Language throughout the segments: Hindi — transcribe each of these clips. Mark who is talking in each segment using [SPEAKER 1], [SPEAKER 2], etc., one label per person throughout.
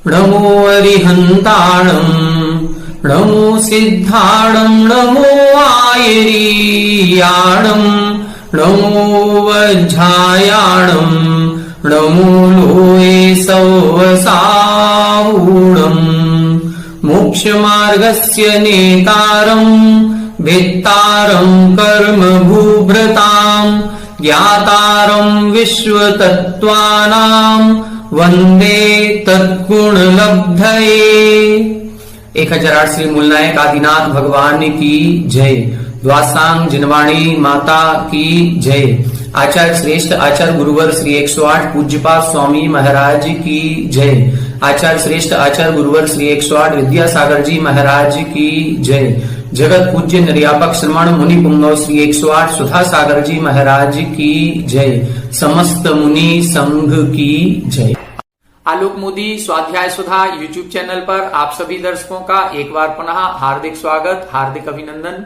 [SPEAKER 1] नमो अरिहन्ताणम् नमो सिद्धाणम् नमो आयरीयाणम् नमो वज्झायाणम् नमो लोये सौवसावूणम् मोक्षमार्गस्य नेतारम् भेत्तारम् कर्म भूभृताम् ज्ञातारम् विश्वतत्त्वानाम् वंदे तत्गुणलब्धये। 1008 श्री मूलनायक आदिनाथ भगवान की जय। द्वासांग जिनवाणी माता की जय। आचार्य श्रेष्ठ आचार्य गुरुवर श्री 108 पूज्यपाद स्वामी महाराज की जय। आचार्य श्रेष्ठ आचार्य गुरुवर श्री 108 विद्यासागर जी महाराज की जय। जगत पूज्य निर्यापक श्रमण मुनि पुंगव श्री 108 सुधा सागर जी महाराज की जय। समस्त मुनि संघ की जय। आलोक मोदी स्वाध्याय सुधा यूट्यूब चैनल पर आप सभी दर्शकों का एक बार पुनः हार्दिक स्वागत, हार्दिक अभिनंदन।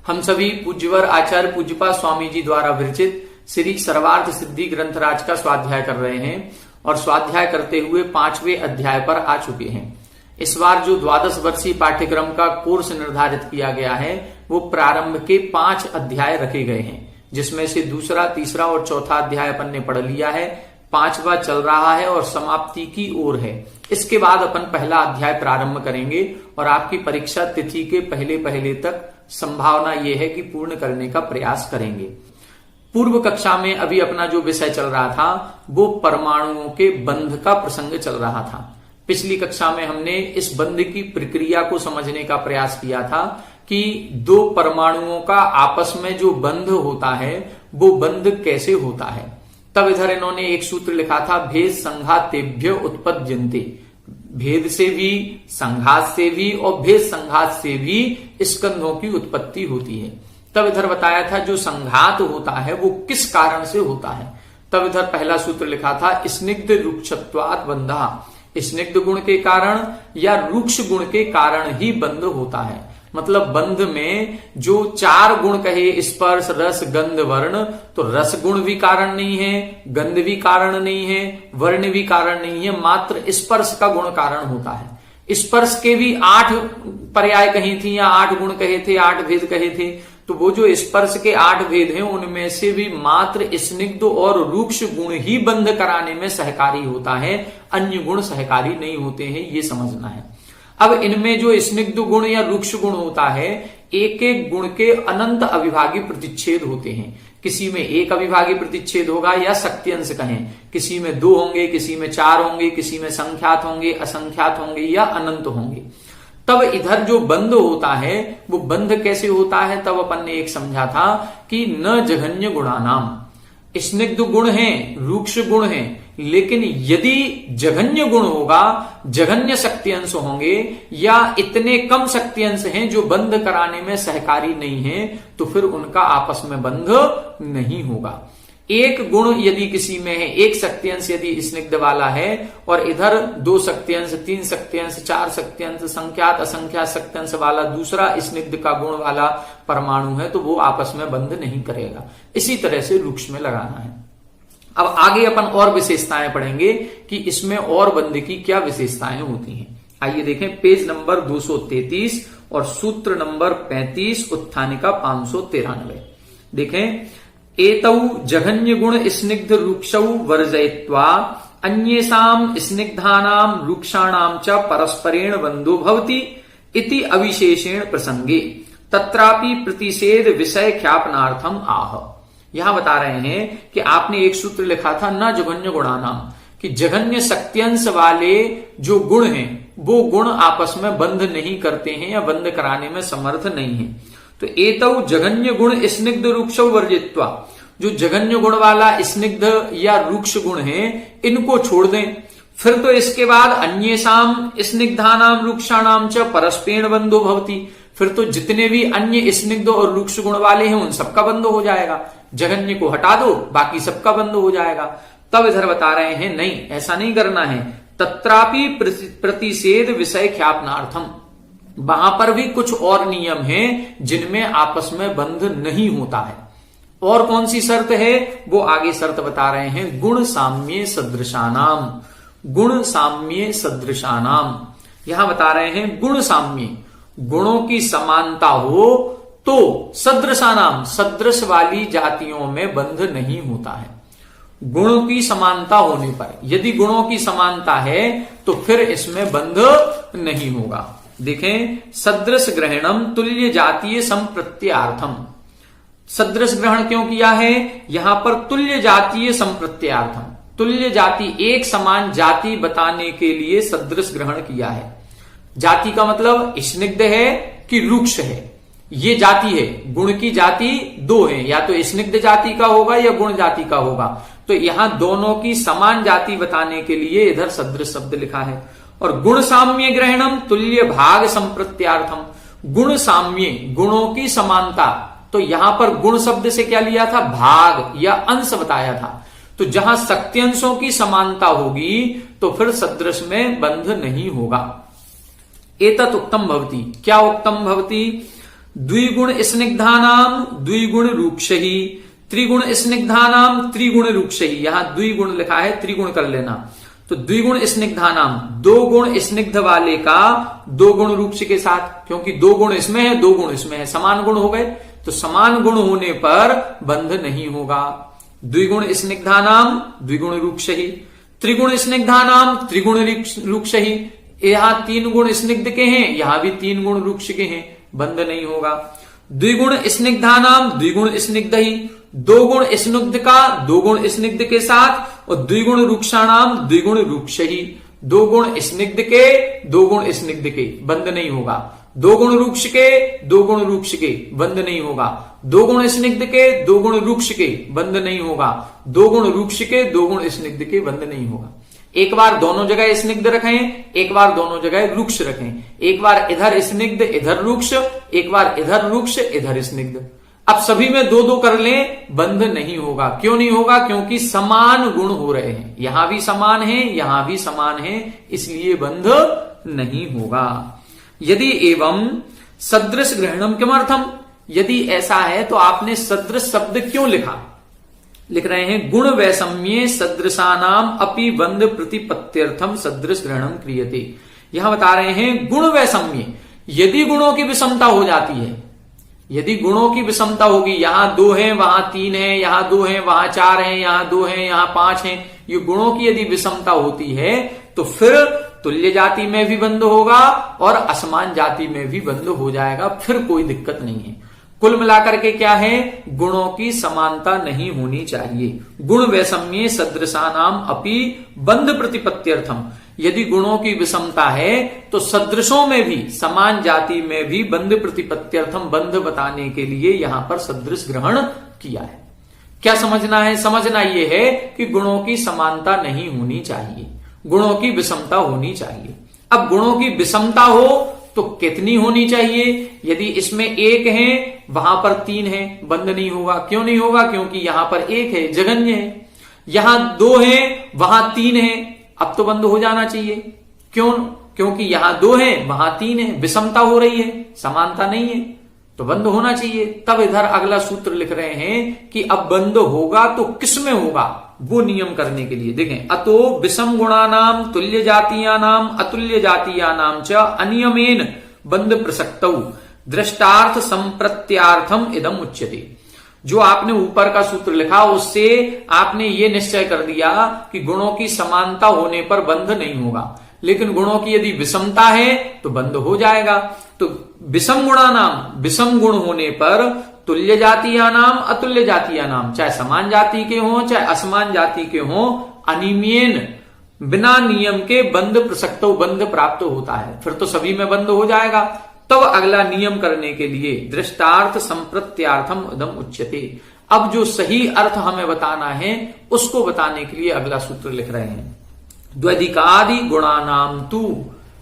[SPEAKER 1] हम सभी पूज्यवर आचार्य पूज्यपाद स्वामी जी द्वारा विरचित श्री सर्वार्थ सिद्धि ग्रंथराज का स्वाध्याय कर रहे हैं और स्वाध्याय करते हुए 5वें अध्याय पर आ चुके हैं। इस बार जो 12 वर्षीय पाठ्यक्रम का कोर्स निर्धारित किया गया है वो प्रारंभ के 5 अध्याय रखे गए हैं, जिसमें से दूसरा, तीसरा और चौथा अध्याय अपन ने पढ़ लिया है। 5वां चल रहा है और समाप्ति की ओर है। इसके बाद अपन पहला अध्याय प्रारंभ करेंगे और आपकी परीक्षा तिथि के पहले तक संभावना ये है कि पूर्ण करने का प्रयास करेंगे। पूर्व कक्षा में अभी अपना जो विषय चल रहा था वो परमाणुओं के बंध का प्रसंग चल रहा था। पिछली कक्षा में हमने इस बंध की प्रक्रिया को समझने का प्रयास किया था कि दो परमाणुओं का आपस में जो बंध होता है वो बंध कैसे होता है। तब इधर इन्होंने एक सूत्र लिखा था, भेद संघातेभ्य उत्पद्यन्ते। भेद से भी, संघात से भी और भेद संघात से भी स्कंधों की उत्पत्ति होती है। तब इधर बताया था जो संघात होता है वो किस कारण से होता है। तब इधर पहला सूत्र लिखा था, स्निग्ध रूक्षत्वात् बंधा। स्निग्ध गुण के कारण या रूक्ष गुण के कारण ही बंध होता है। मतलब बंध में जो 4 गुण कहे, स्पर्श रस गंध वर्ण, तो रस गुण भी कारण नहीं है, गंध भी कारण नहीं है, वर्ण भी कारण नहीं है, मात्र स्पर्श का गुण कारण होता है। स्पर्श के भी 8 पर्याय कही थी या 8 गुण कहे थे, 8 भेद कहे थे। तो वो जो स्पर्श के 8 भेद हैं उनमें से भी मात्र स्निग्ध और रूक्ष गुण ही बंध कराने में सहकारी होता है, अन्य गुण सहकारी नहीं होते हैं, ये समझना है। अब इनमें जो स्निग्ध गुण या रूक्ष गुण होता है, एक एक गुण के अनंत अविभागी प्रतिच्छेद होते हैं। किसी में 1 अविभागी प्रतिच्छेद होगा या शक्त्यंश कहें, किसी में 2 होंगे, किसी में 4 होंगे, किसी में संख्यात होंगे, असंख्यात होंगे या अनंत होंगे। तब इधर जो बंध होता है वो बंध कैसे होता है, तब अपन ने एक समझा था कि न जघन्य गुणानाम। स्निग्ध गुण हैं, रूक्ष गुण हैं, लेकिन यदि जघन्य गुण होगा, जघन्य शक्तियांश होंगे या इतने कम शक्तियांश हैं जो बंध कराने में सहकारी नहीं है, तो फिर उनका आपस में बंध नहीं होगा। एक गुण यदि किसी में है, एक शक्तियांश यदि स्निग्ध वाला है और इधर 2 शक्तियांश, 3 शक्तियांश, 4 शक्तियांश, संख्यात असंख्यात शक्तियांश वाला दूसरा स्निग्ध का गुण वाला परमाणु है, तो वो आपस में बंध नहीं करेगा। इसी तरह से रूक्ष में लगाना है। अब आगे अपन और विशेषताएं पढ़ेंगे कि इसमें और बंध की क्या विशेषताएं होती हैं। आइए देखें पेज नंबर 233 और सूत्र नंबर 35 उत्थानिका 593। देखें, एतौ जघन्य गुण स्निग्ध रूक्षौ वर्जयित्वा अन्येषां स्निग्धानां रूक्षाणां च परस्परेण बंधो भवति इति अविशेषेण प्रसंगे तत्रापि प्रतिषेध विषय ख्यापनार्थम आह। यहां बता रहे हैं कि आपने एक सूत्र लिखा था, न जघन्य गुणानाम, कि जघन्य शक्त्यंश वाले जो गुण हैं वो गुण आपस में बंध नहीं करते हैं या बंध कराने में समर्थ नहीं है। तो एतौ जघन्य गुण स्निग्ध रूक्ष वर्जित्वा, जो जघन्य गुण वाला स्निग्ध या रूक्ष गुण है इनको छोड़ दें। फिर तो इसके बाद अन्येषाम स्निग्धानाम रूक्षाणाम च परस्पेण बंधो भवति, फिर तो जितने भी अन्य स्निग्ध और रूक्ष गुण वाले हैं उन सबका बंध हो जाएगा। जघन्य को हटा दो, बाकी सबका बंध हो जाएगा। तब इधर बता रहे हैं नहीं, ऐसा नहीं करना है। तत्रापि प्रतिषेध विषय ख्यापनार्थम, वहां पर भी कुछ और नियम हैं जिनमें आपस में बंध नहीं होता है। और कौन सी शर्त है वो आगे शर्त बता रहे हैं। गुण साम्य सदृशानाम,
[SPEAKER 2] गुण साम्ये सदृशानाम। यहां बता रहे हैं गुण साम्य, गुणों की समानता हो तो सदृशानाम, सदृश वाली जातियों में बंध नहीं होता है। गुणों की समानता होने पर, यदि गुणों की समानता है तो फिर इसमें बंध नहीं होगा। देखें, सदृश ग्रहणम तुल्य जातीय संप्रत्यार्थम। सदृश ग्रहण क्यों किया है? यहां पर तुल्य जातीय संप्रत्यार्थम, तुल्य जाति, एक समान जाति बताने के लिए सदृश ग्रहण किया है। जाति का मतलब स्निग्ध है कि रुक्ष है, ये जाति है। गुण की जाति दो है, या तो स्निग्ध जाति का होगा या गुण जाति का होगा। तो यहां दोनों की समान जाति बताने के लिए इधर सदृश शब्द लिखा है। और गुण साम्य ग्रहणम तुल्य भाग संप्रत्यार्थम, गुण साम्य, गुणों की समानता। तो यहां पर गुण शब्द से क्या लिया था? भाग या अंश बताया था। तो जहां शक्त्यंशों की समानता होगी तो फिर सदृश में बंध नहीं होगा। एतत् उक्तम भवति, क्या उक्तम भवति? द्विगुण स्निग्धानाम द्विगुण रूक्षहि, त्रिगुण स्निग्धानाम त्रिगुण रूक्षहि। यहां द्विगुण लिखा है, त्रिगुण कर लेना। तो द्विगुण स्निग्धानाम, दो गुण स्निग्ध वाले का दो गुण रूक्ष के साथ, क्योंकि दो गुण इसमें है दो गुण इसमें है, समान गुण हो गए, तो समान गुण होने पर बंध नहीं होगा। द्विगुण स्निग्धानाम द्विगुण रूक्षहि, त्रिगुण स्निग्धानाम त्रिगुण रूक्षहि। यहां तीन गुण स्निग्ध के हैं, यहां भी तीन गुण रूक्ष के हैं, बंध नहीं होगा। द्विगुण स्निग्धानाम द्विगुण स्निग्ध ही, दो गुण स्निग्ध का दो गुण स्निग्ध के साथ, और द्विगुण रूक्षाणाम द्विगुण रूक्ष ही, दो गुण स्निग्ध के दो गुण स्निग्ध के, बंध नहीं होगा। दो गुण रूक्ष के दो गुण रूक्ष के, बंध नहीं होगा। दो गुण स्निग्ध के दो गुण रूक्ष के, बंध नहीं होगा। दो गुण रूक्ष के दो गुण स्निग्ध के, बंध नहीं होगा। एक बार दोनों जगह स्निग्ध रखें, एक बार दोनों जगह रूक्ष रखें, एक बार इधर स्निग्ध इधर रूक्ष, एक बार इधर रूक्ष इधर स्निग्ध। अब सभी में दो दो कर लें, बंध नहीं होगा। क्यों नहीं होगा? क्योंकि समान गुण हो रहे हैं, यहां भी समान है यहां भी समान है, इसलिए बंध नहीं होगा। यदि एवं सदृश ग्रहणम किमर्थम, यदि ऐसा है तो आपने सदृश शब्द क्यों लिखा? लिख रहे हैं गुण वैषम्ये सदृशानाम अपि बंध प्रतिपत्त्यर्थम सदृश ग्रहणम क्रियते। यहां बता रहे हैं गुण वैषम्य, यदि गुणों की विषमता हो जाती है, यदि गुणों की विषमता होगी, यहां दो हैं वहां तीन हैं, यहां दो हैं वहां चार हैं, यहां दो हैं यहां पांच हैं, ये गुणों की यदि विषमता होती है तो फिर तुल्य जाति में भी बंध होगा और असमान जाति में भी बंध हो जाएगा, फिर कोई दिक्कत नहीं है। कुल मिलाकर के क्या है? गुणों की समानता नहीं होनी चाहिए। गुण वैषम्ये सदृशानाम अपि बंध प्रतिपत्त्यर्थम, यदि गुणों की विषमता है तो सदृशों में भी, समान जाति में भी बंध प्रतिपत्त्यर्थम, बंध बताने के लिए यहां पर सदृश ग्रहण किया है। क्या समझना है? समझना यह है कि गुणों की समानता नहीं होनी चाहिए, गुणों की विषमता होनी चाहिए। अब गुणों की विषमता हो तो कितनी होनी चाहिए? यदि इसमें एक है वहां पर तीन है, बंध नहीं होगा। क्यों नहीं होगा? क्योंकि यहां पर एक है, जघन्य है। यहां दो है वहां तीन है, अब तो बंद हो जाना चाहिए। क्यों? क्योंकि यहां दो है वहां तीन है, विषमता हो रही है, समानता नहीं है, तो बंद होना चाहिए। तब इधर अगला सूत्र लिख रहे हैं कि अब बंद होगा तो किसमें होगा, वो नियम करने के लिए देखें। अतो विषम गुणानाम तुल्य जातीयानाम अतुल्य जातीयानाम च अनियमेन बंध प्रसक्तौ दृष्टार्थ संप्रत्यार्थम इदम उच्यते। जो आपने ऊपर का सूत्र लिखा उससे आपने ये निश्चय कर दिया कि गुणों की समानता होने पर बंध नहीं होगा, लेकिन गुणों की यदि विषमता है तो बंध हो जाएगा। तो विषम गुणानाम, विषम गुण होने पर तुल्य जातीयानाम अतुल्य जातीयानाम, चाहे समान जाति के हों चाहे असमान जाति के हों, अनियमेन, बिना नियम के बंध प्रसक्तो, बंध प्राप्त होता है, फिर तो सभी में बंध हो जाएगा। तब अगला नियम करने के लिए दृष्टार्थ संप्रत्यार्थम इदम उच्यते। अब जो सही अर्थ हमें बताना है उसको बताने के लिए अगला सूत्र लिख रहे हैं। द्वैधिकादि गुणानाम तु,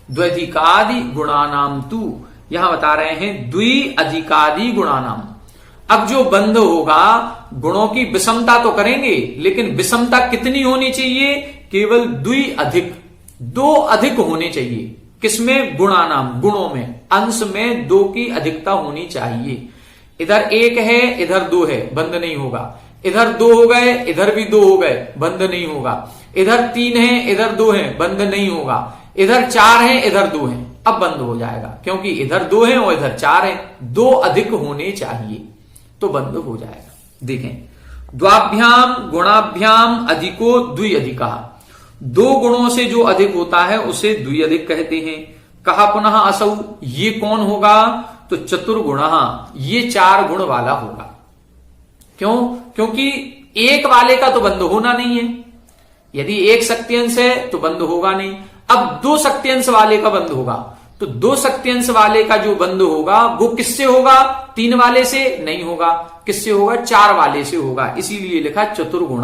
[SPEAKER 2] द्वैधिकादि गुणानाम तु, यहां बता रहे हैं द्वि अधिकादि गुणानाम। अब जो बंध होगा, गुणों की विषमता तो करेंगे, लेकिन विषमता कितनी होनी चाहिए? केवल द्वि अधिक, दो अधिक होने चाहिए। किसमें? गुणानाम, गुणों में, अंश में दो की अधिकता होनी चाहिए। इधर एक है इधर दो है, बंध नहीं होगा। इधर 2 हो गए, इधर भी 2 हो गए, बंध नहीं होगा। इधर 3 है, इधर 2 है, बंध नहीं होगा। इधर 4 है, इधर 2 है, अब बंद हो जाएगा, क्योंकि इधर 2 है और इधर 4 है, 2 अधिक होने चाहिए तो बंद हो जाएगा। देखें, द्वाभ्याम गुणाभ्याम अधिको द्विअधिका, 2 गुणों से जो अधिक होता है उसे द्विअधिक कहते हैं। कहा पुनः असौ, ये कौन होगा? तो चतुर्गुण, ये 4 गुण वाला होगा। क्यों? क्योंकि एक वाले का तो बंद होना नहीं है। यदि एक शक्तियांश है तो बंद होगा नहीं। अब 2 शक्तियांश वाले का बंद होगा, तो 2 शक्तियांश वाले का जो बंद होगा वो किससे होगा? 3 वाले से नहीं होगा। किससे होगा? 4 वाले से होगा। इसीलिए लिखा चतुर्गुण,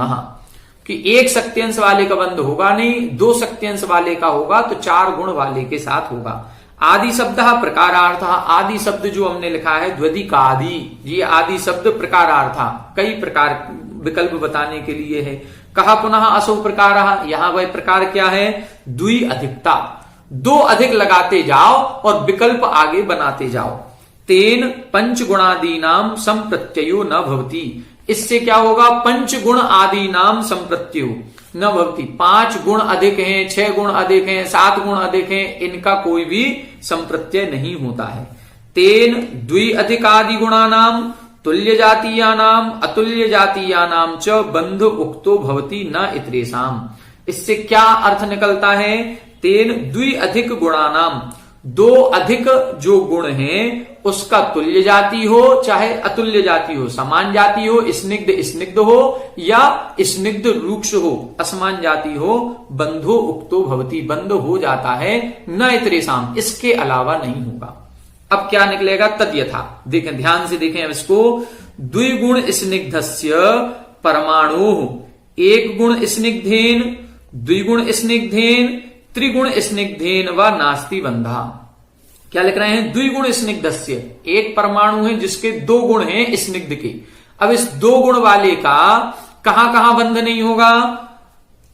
[SPEAKER 2] कि एक शक्तियांश वाले का बंद होगा नहीं, 2 शक्तियांश वाले का होगा तो 4 गुण वाले के साथ होगा। आदि शब्द प्रकारार्थ, आदि शब्द जो हमने लिखा है द्व्यधिक आदि, ये आदि शब्द प्रकारार्थ कई प्रकार विकल्प बताने के लिए है। कहा पुनः असौ प्रकार, यहां वह प्रकार क्या है? द्वि अधिकता, 2 अधिक लगाते जाओ और विकल्प आगे बनाते जाओ। तेन पंचगुणादि नाम संप्रत्ययो न भवति, इससे क्या होगा? पंचगुण आदि नाम संप्रत्ययो न भवति, 5 गुण अधिक हैं, 6 गुण अधिक हैं, 7 गुण अधिक हैं, इनका कोई भी संप्रत्यय नहीं होता है। तेन द्वि अधिकादि गुणानाम तुल्य जातीयानाम अतुल्य जातीयानाम च बंध उक्तो भवति न इतरेषाम, इससे क्या अर्थ निकलता है? तेन द्वि अधिक गुणानाम, 2 अधिक जो गुण हैं उसका तुल्य जाति हो चाहे अतुल्य जाति हो, समान जाति हो, स्निग्ध स्निग्ध हो या स्निग्ध रूक्ष हो, असमान जाति हो, बंधो उक्तो भवति, बंध हो जाता है, न इतरेषाम, इसके अलावा नहीं होगा। अब क्या निकलेगा? तद्यथा, देखें ध्यान से देखें अब इसको। द्विगुण स्निग्धस्य परमाणु, 1 गुण स्निग्धेन, द्विगुण स्निग्धेन, त्रिगुण स्निग्धेन व नास्ति बंधा। क्या लिख रहे हैं? द्विगुण स्निग्धस्य, एक परमाणु है जिसके 2 गुण हैं स्निग्ध के। अब इस 2 गुण वाले का कहां कहां बंध नहीं होगा?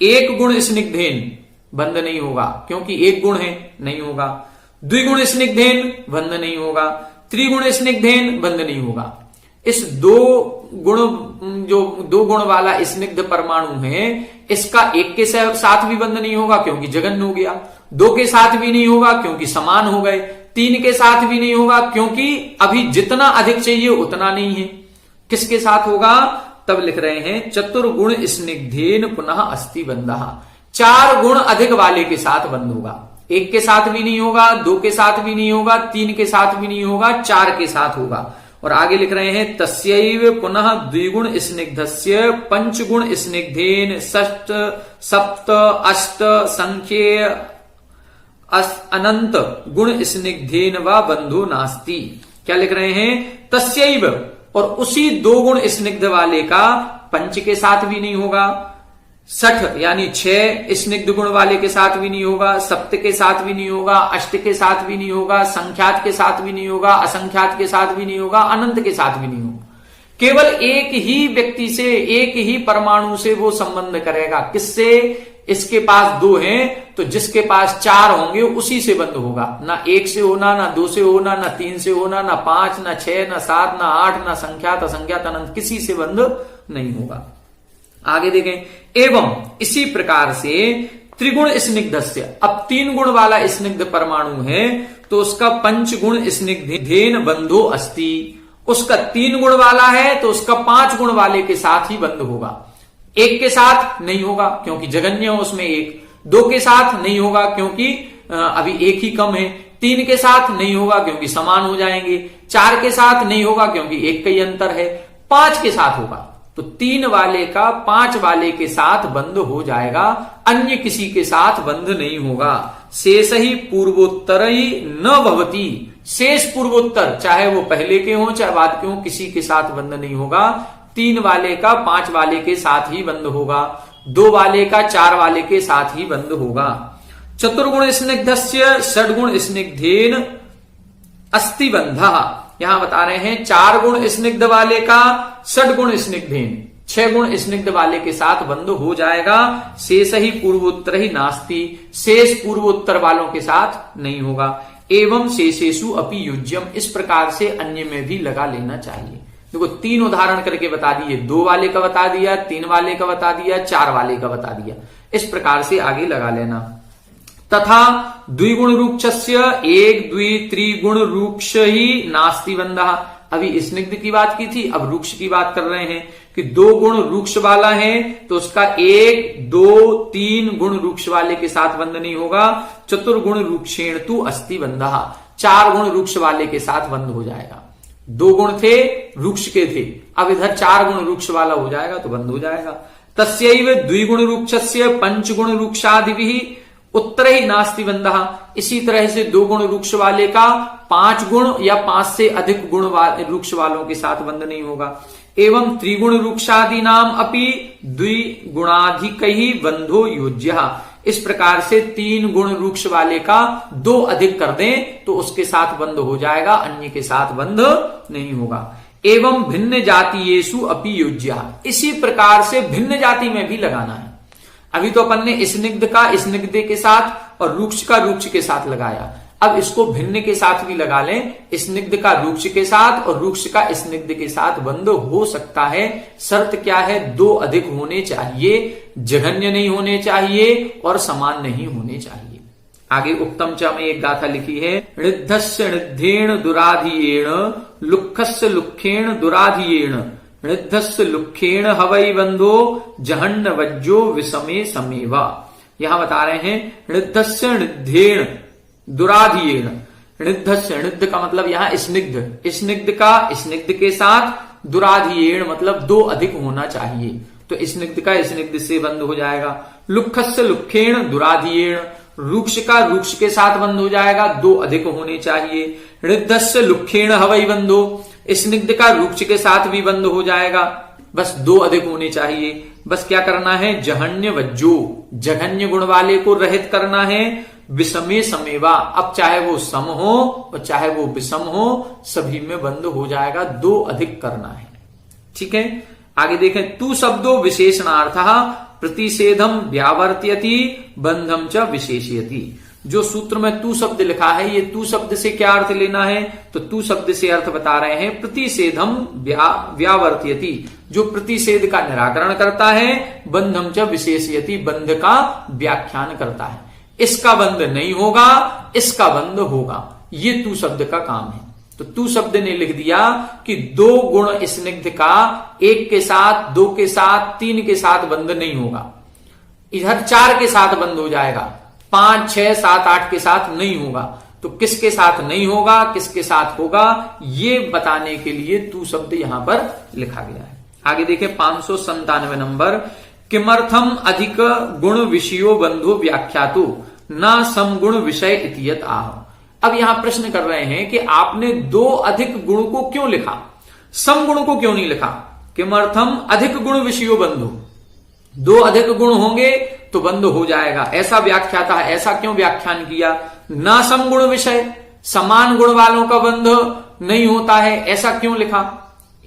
[SPEAKER 2] 1 गुण स्निग्धेन बंध नहीं होगा, क्योंकि 1 गुण है, नहीं होगा। द्विगुण स्निग्धेन बंध नहीं होगा, त्रिगुण स्निग्धेन बंध नहीं होगा। इस 2 गुण वाला स्निग्ध परमाणु है, इसका 1 के साथ भी बंध नहीं होगा क्योंकि जघन्य हो गया, 2 के साथ भी नहीं होगा क्योंकि समान हो गए, 3 के साथ भी नहीं होगा क्योंकि अभी जितना अधिक चाहिए उतना नहीं है। किसके साथ होगा? तब लिख रहे हैं चतुर्गुण स्निग्धेन पुनः अस्ति बंधः, 4 गुण अधिक वाले के साथ बंध होगा। 1 के साथ भी नहीं होगा, 2 के साथ भी नहीं होगा, 3 के साथ भी नहीं होगा, 4 के साथ होगा। और आगे लिख रहे हैं तस्यैव पुनः द्विगुण स्निग्धस्य पंचगुण स्निग्धेन षष्ठ सप्त अष्ट संख्ये अनंत गुण स्निग्धेन व बंधो नास्ति। क्या लिख रहे हैं? तस्यैव, और उसी 2 गुण स्निग्ध वाले का पंच के साथ भी नहीं होगा, 60 यानी 6 स्निग्ध गुण वाले के साथ भी नहीं होगा, सप्त के साथ भी नहीं होगा, अष्ट के साथ भी नहीं होगा, संख्यात के साथ भी नहीं होगा, असंख्यात के साथ भी नहीं होगा, अनंत के साथ भी नहीं होगा। केवल एक ही व्यक्ति से, एक ही परमाणु से वो संबंध करेगा। किससे? इसके पास 2 हैं तो जिसके पास 4 होंगे उसी से बंद होगा। ना 1 से होना, ना 2 से होना, ना 3 से होना, ना 5, ना 6, ना 7, ना 8, ना संख्यात असंख्यात अनंत, किसी से बंद नहीं होगा। आगे देखें, एवं इसी प्रकार से त्रिगुण स्निग्धस्य, अब 3 गुण वाला स्निग्ध परमाणु है तो उसका पंचगुण स्निग्धेन बंधो अस्ति, उसका 3 गुण वाला है तो उसका 5 गुण वाले के साथ ही बंध होगा। 1 के साथ नहीं होगा क्योंकि जघन्य हो उसमें 1, 2 के साथ नहीं होगा क्योंकि अभी 1 ही कम है, 3 के साथ नहीं होगा क्योंकि समान हो जाएंगे, 4 के साथ नहीं होगा क्योंकि 1 का ही अंतर है, 5 के साथ होगा तो 3 वाले का 5 वाले के साथ बंध हो जाएगा, अन्य किसी के साथ बंध नहीं होगा। शेष ही पूर्वोत्तर ही न भवती, शेष पूर्वोत्तर चाहे वो पहले के हों चाहे बाद के हों, किसी के साथ बंध नहीं होगा। 3 वाले का 5 वाले के साथ ही बंध होगा, 2 वाले का 4 वाले के साथ ही बंध होगा। चतुर्गुण स्निग्धस्य षड्गुण स्निग्धेन अस्ति बंधः, यहां बता रहे हैं 4 गुण स्निग्ध वाले का षड्गुण स्निग्धेन 6 गुण स्निग्ध वाले के साथ बंध हो जाएगा। शेष ही पूर्वोत्तर ही नास्ति, शेष पूर्वोत्तर वालों के साथ नहीं होगा। एवं शेषेषु अपि युज्यम, इस प्रकार से अन्य में भी लगा लेना चाहिए। देखो 3 उदाहरण करके बता दिए, 2 वाले का बता दिया, 3 वाले का बता दिया, 4 वाले का बता दिया। इस प्रकार से आगे लगा लेना। तथा द्विगुण रूक्षस्य एक द्वि त्रिगुण रूक्ष ही नास्ति बंधः। अभी स्निग्ध की बात की थी, अब रूक्ष की बात कर रहे हैं कि 2 गुण रूक्ष वाला है तो उसका 1, 2, 3 गुण रूक्ष वाले के साथ बंध नहीं होगा। चतुर्गुण रूक्षेण तु अस्ति बंधः। 4 गुण रूक्ष वाले के साथ बंध हो जाएगा। 2 गुण थे रूक्ष के थे, अब इधर 4 गुण रूक्ष वाला हो जाएगा तो बंद हो जाएगा। तस्यैव द्विगुण रूक्षस्य पंचगुण रूक्षादिभिः उत्तर ही नास्ति बंधः। इसी तरह से 2 गुण रूक्ष वाले का 5 गुण या 5 से अधिक गुण रूक्ष वालों के साथ बंध नहीं होगा। एवं त्रिगुण रूक्षादि नाम अपि द्विगुणाधिक ही बंधो योज्य। इस प्रकार से 3 गुण रूक्ष वाले का 2 अधिक कर दें तो उसके साथ बंध हो जाएगा, अन्य के साथ बंध नहीं होगा। एवं भिन्न जातीयेषु अपि योज्य। इसी प्रकार से भिन्न जाति में भी लगाना है। अभी तो अपन ने स्निग्ध का स्निग्ध के साथ और रूक्ष का रूक्ष के साथ लगाया, अब इसको भिन्न के साथ भी लगा लें। स्निग्ध का रूक्ष के साथ और रूक्ष का स्निग्ध के साथ बंध हो सकता है। शर्त क्या है? 2 अधिक होने चाहिए, जघन्य नहीं होने चाहिए और समान नहीं होने चाहिए। आगे उत्तम च में एक गाथा लिखी है, ऋद्धस्य ऋद्धेण दुराधियेण लुक्खस्य लुक्खेण दुराधियेण ऋद्धस्य लुक्खेण हवै बंधो जहन्न वज्जो विषमे समेवा। यहां बता रहे हैं ऋद्धस्य ऋद्धेण दुराधियेण। ऋद्धस्य ऋद्ध का मतलब यहां स्निग्ध, स्निग्ध का स्निग्ध के साथ, दुराधियेण मतलब 2 अधिक होना चाहिए, तो स्निग्ध का स्निग्ध से बंद हो जाएगा। लुक्खस्य लुक्खेण दुराधियेण, रूक्ष का रूक्ष के साथ बंद हो जाएगा, 2 अधिक होने चाहिए। ऋद्धस्य लुक्खेण हवै बंधो, स्निग्ध का रूक्ष के साथ भी बंद हो जाएगा, बस 2 अधिक होने चाहिए। बस क्या करना है? जहन्य वज्जो, जघन्य गुण वाले को रहित करना है। विषमे समेवा, अब चाहे वो सम हो और चाहे वो विषम हो, सभी में बंद हो जाएगा, 2 अधिक करना है। ठीक है, आगे देखें। तू शब्दो विशेषणार्थः प्रतिषेधम व्यावर्त्यति बंधम च विशेषयति। जो सूत्र में तू शब्द लिखा है, ये तू शब्द से क्या अर्थ लेना है? तो तू शब्द से अर्थ बता रहे हैं प्रतिषेधम व्यावर्त्यति, जो प्रतिषेध का निराकरण करता है, बंधम च विशेषयति, बंध का व्याख्यान करता है। इसका बंध नहीं होगा, इसका बंध होगा, ये तू शब्द का काम है। तो तू शब्द ने लिख दिया कि 2 गुण स्निग्ध का 1 के साथ, 2 के साथ, 3 के साथ बंध नहीं होगा, इधर 4 के साथ बंध हो जाएगा, 5, 6, 7, 8 के साथ नहीं होगा। तो किसके साथ नहीं होगा, किसके साथ होगा, ये बताने के लिए तू शब्द यहां पर लिखा गया है। आगे देखें 597 नंबर, किमर्थम अधिक गुण विषयो बंधो व्याख्यातो न समगुण विषय इतियत आह। अब यहां प्रश्न कर रहे हैं कि आपने 2 अधिक गुण को क्यों लिखा, सम गुण को क्यों नहीं लिखा? किमर्थम अधिक गुण विषयो बंधो, 2 अधिक गुण होंगे तो बंध हो जाएगा, ऐसा व्याख्याता है, ऐसा क्यों व्याख्यान किया? न सम गुण विषय, समान गुण वालों का बंध नहीं होता है, ऐसा क्यों लिखा?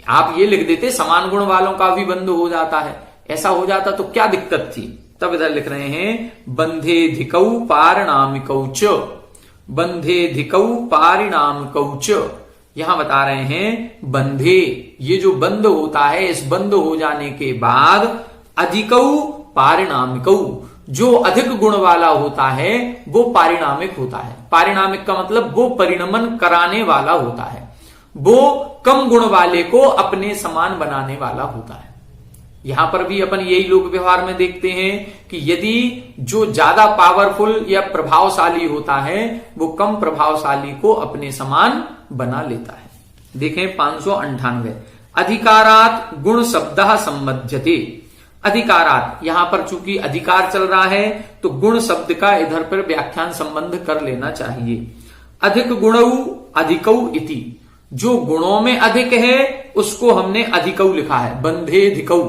[SPEAKER 2] आप ये लिख देते समान गुण वालों का भी बंध हो जाता है, ऐसा हो जाता तो क्या दिक्कत थी? तब इधर लिख रहे हैं बंधेधिकौ पारिणामिकौ च, बंधेधिकौ पारिणामिकौ च। यहां बता रहे हैं बंधे, ये जो बंध होता है, इस बंध हो जाने के बाद अधिकौ पारिणामिकौ, जो अधिक गुण वाला होता है वो पारिणामिक होता है। पारिणामिक का मतलब वो परिणमन कराने वाला होता है, वो कम गुण वाले को अपने समान बनाने वाला होता है। यहां पर भी अपन यही लोक व्यवहार में देखते हैं कि यदि जो ज्यादा पावरफुल या प्रभावशाली होता है वो कम प्रभावशाली को अपने समान बना लेता है। देखें 598, अधिकारात गुण शब्दः सम्बध्यते। अधिकारात, यहां पर चूंकि अधिकार चल रहा है तो गुण शब्द का इधर पर व्याख्यान संबंध कर लेना चाहिए। अधिक गुणौ अधिकौ इति, जो गुणों में अधिक है उसको हमने अधिकौ लिखा है, बंधेधिकौ।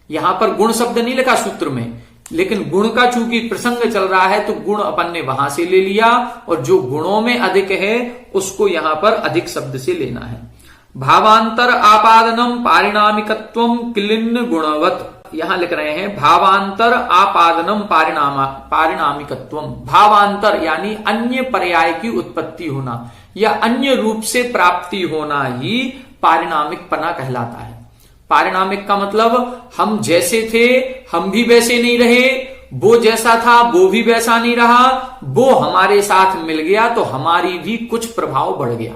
[SPEAKER 2] यहां पर गुण शब्द नहीं लिखा सूत्र में, लेकिन गुण का चूंकि प्रसंग चल रहा है तो गुण अपन ने वहां से ले लिया, और जो गुणों में अधिक है उसको यहां पर अधिक शब्द से लेना है। भावांतर आपादनम पारिणामिकत्वम किलिन्न गुणवत, यहां लिख रहे हैं भावांतर आपादनम पारिणामिकत्वम। भावांतर यानी अन्य पर्याय की उत्पत्ति होना या अन्य रूप से प्राप्ति होना ही पारिणामिक पना कहलाता है। पारिणामिक का मतलब हम जैसे थे हम भी वैसे नहीं रहे, वो जैसा था वो भी वैसा नहीं रहा, वो हमारे साथ मिल गया तो हमारी भी कुछ प्रभाव बढ़ गया।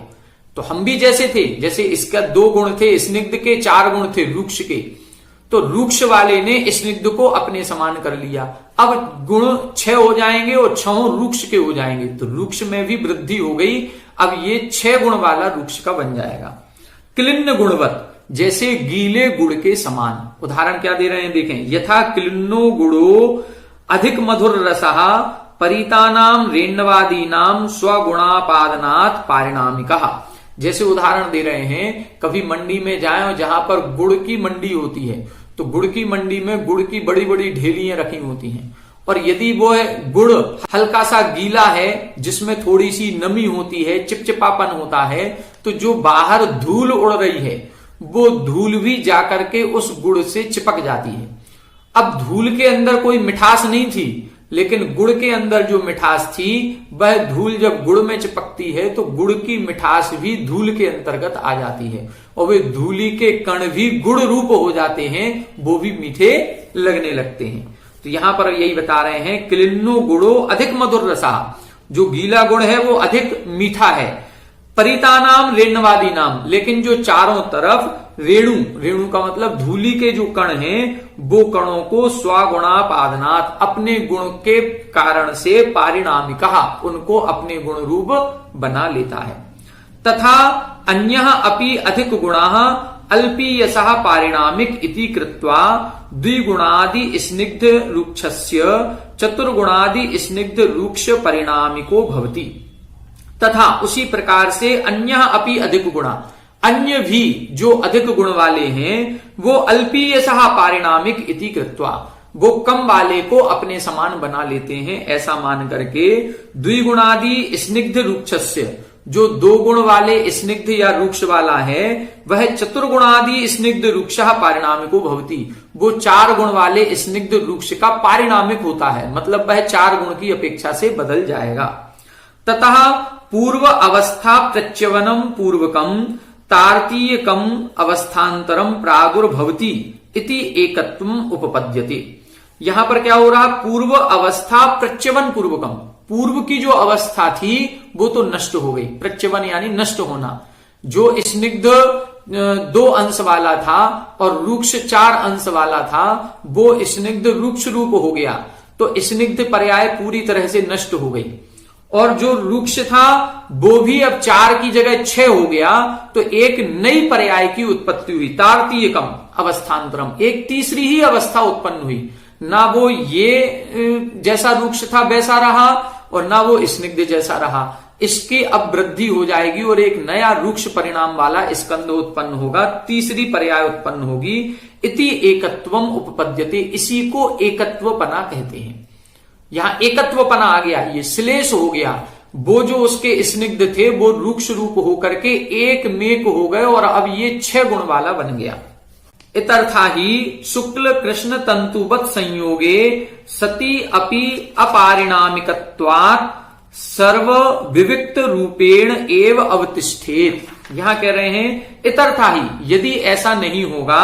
[SPEAKER 2] तो हम भी जैसे थे, जैसे इसका 2 गुण थे स्निग्ध के, 4 गुण थे रूक्ष के, तो रूक्ष वाले ने स्निग्ध को अपने समान कर लिया। अब गुण 6 हो जाएंगे और 6 रूक्ष के हो जाएंगे, तो रूक्ष में भी वृद्धि हो गई। अब ये 6 गुण वाला रूक्ष का बन जाएगा। क्लिन्न गुणवत, जैसे गीले गुड़ के समान। उदाहरण क्या दे रहे हैं देखें, यथा क्लिन्नो गुड़ो अधिक मधुर रसः परितानाम रेण्वादीनाम स्वगुणापादनात् पारिणामिकः। जैसे उदाहरण दे रहे हैं, कभी मंडी में जाएं और जहां पर गुड़ की मंडी होती है तो गुड़ की मंडी में गुड़ की बड़ी बड़ी ढेलियां रखी होती हैं, और यदि वो गुड़ हल्का सा गीला है जिसमें थोड़ी सी नमी होती है, चिपचिपापन होता है, तो जो बाहर धूल उड़ रही है वो धूल भी जाकर के उस गुड़ से चिपक जाती है। अब धूल के अंदर कोई मिठास नहीं थी, लेकिन गुड़ के अंदर जो मिठास थी वह धूल जब गुड़ में चिपकती है तो गुड़ की मिठास भी धूल के अंतर्गत आ जाती है, और वे धूली के कण भी गुड़ रूप हो जाते हैं, वो भी मीठे लगने लगते हैं। तो यहां पर यही बता रहे हैं, क्लिन्नो गुड़ो अधिक मधुर रसा, जो गीला गुड़ है वो अधिक मीठा है। परितानाम रेण्वादी नाम, लेकिन जो चारों तरफ रेणु, रेणु का मतलब धूली के जो कण हैं, वो कणों को स्वगुणापादनात्, अपने गुण के कारण से पारिणामिकः, उनको अपने गुण रूप बना लेता है। तथा अन्यः अपि अधिक गुणाः अल्पीयसः पारिणामिक इति कृत्वा द्विगुणादि स्निग्ध रूक्षस्य चतुर्गुणादि स्निग्ध रूक्ष परिणामिको भवति। तथा उसी प्रकार से अन्य अपि अधिक गुणा, अन्य भी जो अधिक गुण वाले हैं वो अल्पीयसः पारिणामिक इति कृत्वा, वो कम वाले को अपने समान बना लेते हैं, ऐसा मान करके द्विगुणादि स्निग्ध रूक्षस्य, जो 2 गुण वाले स्निग्ध या रूक्ष वाला है वह चतुर्गुणादि स्निग्ध रूक्षः पारिणामिको भवति, वो 4 गुण वाले स्निग्ध रूक्ष का पारिणामिक होता है, मतलब वह 4 गुण की अपेक्षा से बदल जाएगा। ततः पूर्व अवस्था प्रच्यवनम पूर्वकम तार्तीयकम अवस्थांतरम प्रादुर्भवति इति एकत्वम उपपद्यते। यहां पर क्या हो रहा, पूर्व अवस्था प्रच्यवन पूर्वकम, पूर्व की जो अवस्था थी वो तो नष्ट हो गई, प्रच्यवन यानी नष्ट होना। जो स्निग्ध 2 अंश वाला था और रूक्ष 4 अंश वाला था, वो स्निग्ध रूक्ष रूप हो गया, तो स्निग्ध पर्याय पूरी तरह से नष्ट हो गई। और जो रूक्ष था वो भी अब 4 की जगह 6 हो गया, तो एक नई पर्याय की उत्पत्ति हुई, तार्तीयकम अवस्थांतरम, एक तीसरी ही अवस्था उत्पन्न हुई। ना वो ये जैसा रूक्ष था वैसा रहा और ना वो स्निग्ध जैसा रहा, इसकी अब वृद्धि हो जाएगी और एक नया रूक्ष परिणाम वाला स्कंद उत्पन्न होगा, तीसरी पर्याय उत्पन्न होगी। इति एकत्वम उपपद्यते, इसी को एकत्वपना कहते हैं। यहां एकत्वपना आ गया, ये श्लेष हो गया, वो जो उसके स्निग्ध थे वो रूक्ष रूप होकर के एक मेक हो गए और अब ये 6 गुण वाला बन गया। इतर्था ही शुक्ल कृष्ण तंतुवत संयोगे सती अपि अपरिणामिकत्वात् सर्व विविक्त रूपेण एव अवतिष्ठेत। यहां कह रहे हैं इतर्था ही, यदि ऐसा नहीं होगा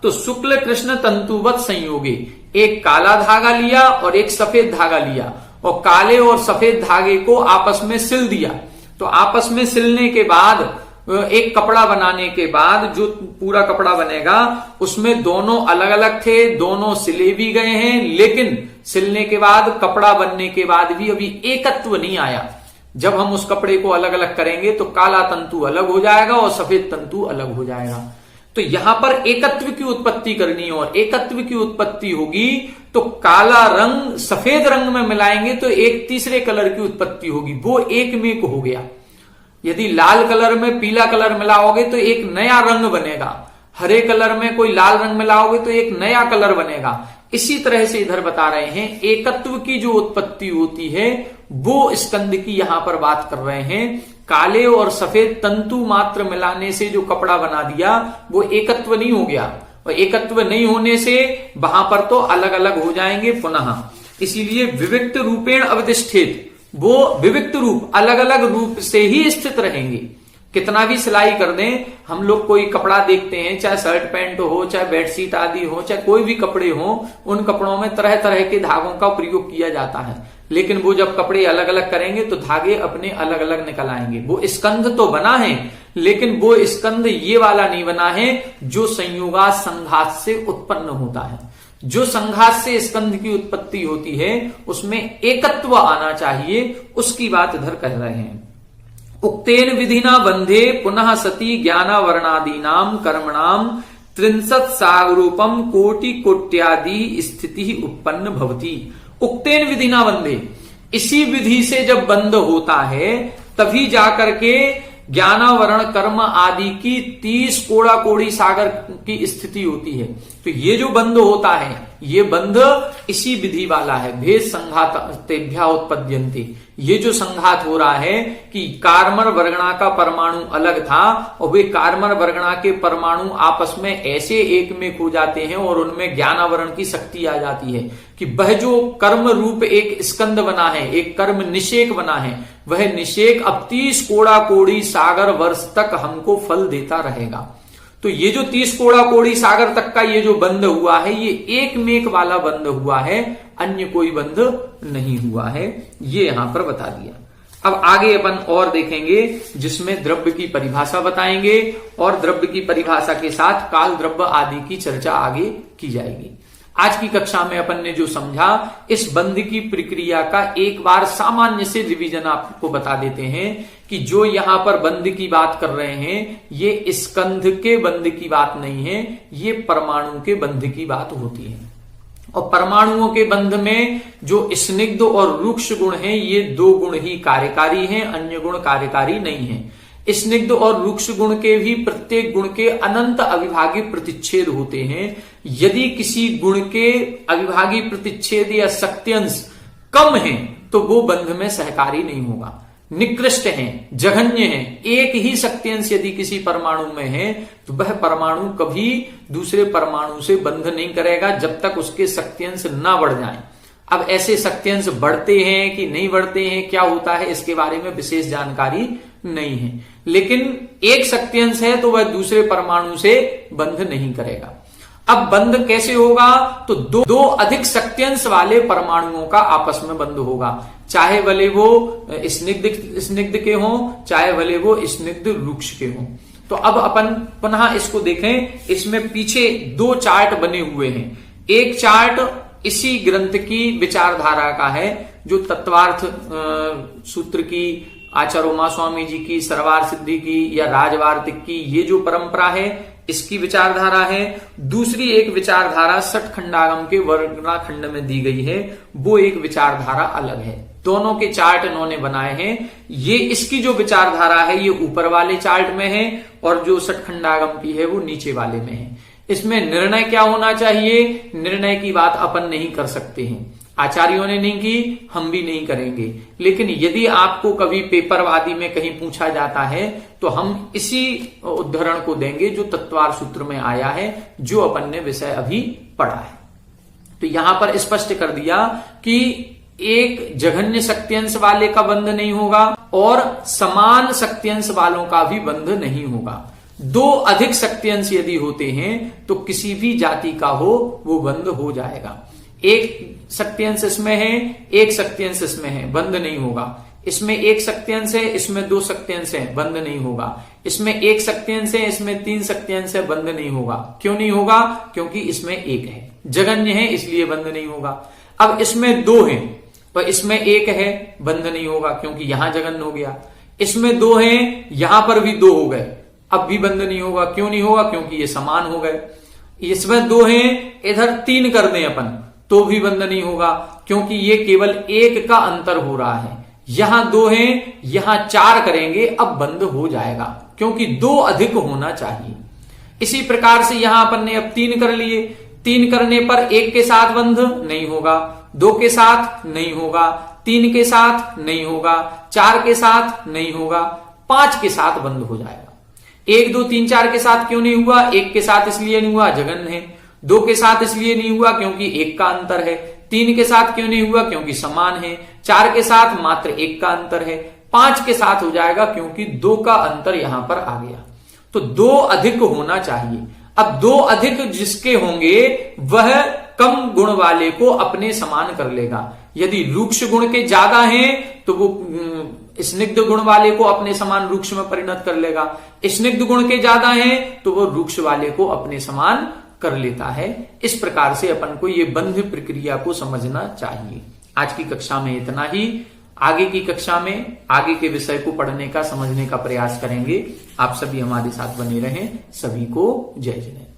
[SPEAKER 2] तो शुक्ल कृष्ण तंतुवत संयोगे, एक काला धागा लिया और एक सफेद धागा लिया और काले और सफेद धागे को आपस में सिल दिया, तो आपस में सिलने के बाद एक कपड़ा बनाने के बाद जो पूरा कपड़ा बनेगा उसमें दोनों अलग अलग थे, दोनों सिले भी गए हैं, लेकिन सिलने के बाद कपड़ा बनने के बाद भी अभी एकत्व नहीं आया। जब हम उस कपड़े को अलग अलग करेंगे तो काला तंतु अलग हो जाएगा और सफेद तंतु अलग हो जाएगा। तो यहां पर एकत्व की उत्पत्ति करनी है और एकत्व की उत्पत्ति होगी तो काला रंग सफेद रंग में मिलाएंगे तो एक तीसरे कलर की उत्पत्ति होगी, वो एक में हो गया। यदि लाल कलर में पीला कलर मिलाओगे तो एक नया रंग बनेगा, हरे कलर में कोई लाल रंग मिलाओगे तो एक नया कलर बनेगा। इसी तरह से इधर बता रहे हैं एकत्व की जो उत्पत्ति होती है वो स्कंद की यहां पर बात कर रहे हैं। काले और सफेद तंतु मात्र मिलाने से जो कपड़ा बना दिया वो एकत्व नहीं हो गया, और एकत्व नहीं होने से वहां पर तो अलग अलग हो जाएंगे पुनः। इसीलिए विविक्त रूपेण अवतिष्ठित, वो विविक्त रूप अलग अलग रूप से ही स्थित रहेंगे। कितना भी सिलाई कर दें, हम लोग कोई कपड़ा देखते हैं, चाहे शर्ट पैंट हो, चाहे बेडशीट आदि हो, चाहे कोई भी कपड़े हो, उन कपड़ों में तरह तरह के धागों का प्रयोग किया जाता है। लेकिन वो जब कपड़े अलग अलग करेंगे तो धागे अपने अलग अलग निकल आएंगे। वो स्कंध तो बना है, लेकिन वो स्कंध ये वाला नहीं बना है जो संयोगात संघात से उत्पन्न होता है। जो संघात से स्कंध की उत्पत्ति होती है उसमें एकत्व आना चाहिए, उसकी बात इधर कह रहे हैं। उक्तेन विधिना बंधे पुनः सती ज्ञानावरणादीनाम कर्मणाम त्रिंशत् सारूपम कोटि कोट्यादि स्थिति उत्पन्न भवती। उक्तेन विधिना बंधे, इसी विधि से जब बंध होता है तभी जाकर के ज्ञानावरण कर्म आदि की 30 कोड़ा कोड़ी सागर की स्थिति होती है। तो ये जो बंध होता है, ये बंध इसी विधि वाला है। भेद संघात तेभ्या उत्पद्यन्ते, ये जो संघात हो रहा है कि कार्मर वर्गणा का परमाणु अलग था और वे कार्मर वर्गणा के परमाणु आपस में ऐसे एक में खो जाते हैं और उनमें ज्ञानावरण की शक्ति आ जाती है कि वह जो कर्म रूप एक स्कंद बना है, एक कर्म निषेक बना है, वह निषेक अब 30 कोड़ा कोड़ी सागर वर्ष तक हमको फल देता रहेगा। तो ये जो 30 कोड़ा कोड़ी सागर तक का ये जो बंध हुआ है, ये एक मेक वाला बंध हुआ है, अन्य कोई बंध नहीं हुआ है, ये यहां पर बता दिया। अब आगे अपन और देखेंगे जिसमें द्रव्य की परिभाषा बताएंगे और द्रव्य की परिभाषा के साथ काल द्रव्य आदि की चर्चा आगे की जाएगी। आज की कक्षा में अपन ने जो समझा, इस बंध की प्रक्रिया का एक बार सामान्य से रिवीजन आपको बता देते हैं कि जो यहां पर बंध की बात कर रहे हैं, ये स्कंध के बंध की बात नहीं है, ये परमाणु के बंध की बात होती है। और परमाणुओं के बंध में जो स्निग्ध और रूक्ष गुण हैं, ये 2 गुण ही कार्यकारी हैं, अन्य गुण कार्यकारी नहीं है। स्निग्ध और रूक्ष गुण के भी प्रत्येक गुण के अनंत अविभागी प्रतिच्छेद होते हैं। यदि किसी गुण के अविभागी प्रतिच्छेद या शक्त्यंश कम है तो वो बंध में सहकारी नहीं होगा। निकृष्ट है, जघन्य है, एक ही शक्त्यंश यदि किसी परमाणु में है तो वह परमाणु कभी दूसरे परमाणु से बंध नहीं करेगा जब तक उसके शक्त्यंश ना बढ़ जाएं। अब ऐसे शक्त्यंश बढ़ते हैं कि नहीं बढ़ते हैं, क्या होता है, इसके बारे में विशेष जानकारी नहीं है। लेकिन एक शक्त्यंश है तो वह दूसरे परमाणु से बंध नहीं करेगा। अब बंध कैसे होगा, तो दो अधिक शक्त्यंश वाले परमाणुओं का आपस में बंध होगा, चाहे भले वो स्निग्ध के हों, चाहे भले वो स्निग्ध रूक्ष के हों। तो अब अपन पुनः इसको देखें। इसमें पीछे 2 चार्ट बने हुए हैं। एक चार्ट इसी ग्रंथ की विचारधारा का है, जो तत्वार्थ सूत्र की, आचार्य उमा स्वामी जी की, सर्वार सिद्धि की या राजवार्तिक की, ये जो परंपरा है इसकी विचारधारा है। दूसरी एक विचारधारा षट खंडागम के वर्णना खंड में दी गई है, वो एक विचारधारा अलग है। दोनों के चार्ट इन्होंने बनाए हैं। ये इसकी जो विचारधारा है ये ऊपर वाले चार्ट में है और जो षट खंडागम की है वो नीचे वाले में है। इसमें निर्णय क्या होना चाहिए, निर्णय की बात अपन नहीं कर सकते हैं, आचार्यों ने नहीं की, हम भी नहीं करेंगे। लेकिन यदि आपको कभी पेपरवादी में कहीं पूछा जाता है तो हम इसी उद्धरण को देंगे जो तत्वार सूत्र में आया है, जो अपन ने विषय अभी पढ़ा है। तो यहां पर स्पष्ट कर दिया कि एक जघन्य शक्त्यंश वाले का बंध नहीं होगा और समान शक्त्यंश वालों का भी बंध नहीं होगा। 2 अधिक शक्त्यंश यदि होते हैं तो किसी भी जाति का हो वो बंध हो जाएगा। एक शक्त्यंश इसमें है, एक शक्त्यंश इसमें है, बंध नहीं होगा। इसमें एक शक्त्यंश है, इसमें 2 शक्त्यंश है, बंध नहीं होगा। इसमें एक शक्त्यंश है, इसमें 3 शक्त्यंश है, बंध नहीं होगा। क्यों नहीं होगा, क्योंकि इसमें एक है, जघन्य है, इसलिए बंध नहीं होगा। अब इसमें 2 है और इसमें 1 है, बंध नहीं होगा क्योंकि यहां जघन्य हो गया। इसमें 2 है, यहां पर भी 2 हो गए, अब भी बंध नहीं होगा। क्यों नहीं होगा, क्योंकि ये समान हो गए। इसमें 2 है, इधर 3 कर दें अपन तो भी बंध नहीं होगा क्योंकि ये केवल 1 का अंतर हो रहा है। यहां 2 है, यहां 4 करेंगे, अब बंध हो जाएगा क्योंकि 2 अधिक होना चाहिए। इसी प्रकार से यहां अपन ने अब 3 कर लिए। 3 करने पर 1 के साथ बंध नहीं होगा, 2 के साथ नहीं होगा, 3 के साथ नहीं होगा, 4 के साथ नहीं होगा, 5 के साथ बंध हो जाएगा। 1 2 3 4 के साथ क्यों नहीं हुआ, 1 के साथ इसलिए नहीं हुआ, जघन्य है। 2 के साथ इसलिए नहीं हुआ क्योंकि 1 का अंतर है। 3 के साथ क्यों नहीं हुआ, क्योंकि समान है। 4 के साथ मात्र 1 का अंतर है। 5 के साथ हो जाएगा क्योंकि 2 का अंतर यहां पर आ गया। तो 2 अधिक होना चाहिए। अब 2 अधिक जिसके होंगे वह कम गुण वाले को अपने समान कर लेगा। यदि रूक्ष गुण के ज्यादा हैं तो वो स्निग्ध गुण वाले को अपने समान रूक्ष में परिणत कर लेगा। स्निग्ध गुण के ज्यादा हैं तो वो रूक्ष वाले को अपने समान कर लेता है। इस प्रकार से अपन को ये बंध प्रक्रिया को समझना चाहिए। आज की कक्षा में इतना ही। आगे की कक्षा में आगे के विषय को पढ़ने का समझने का प्रयास करेंगे। आप सभी हमारे साथ बने रहें। सभी को जय जय।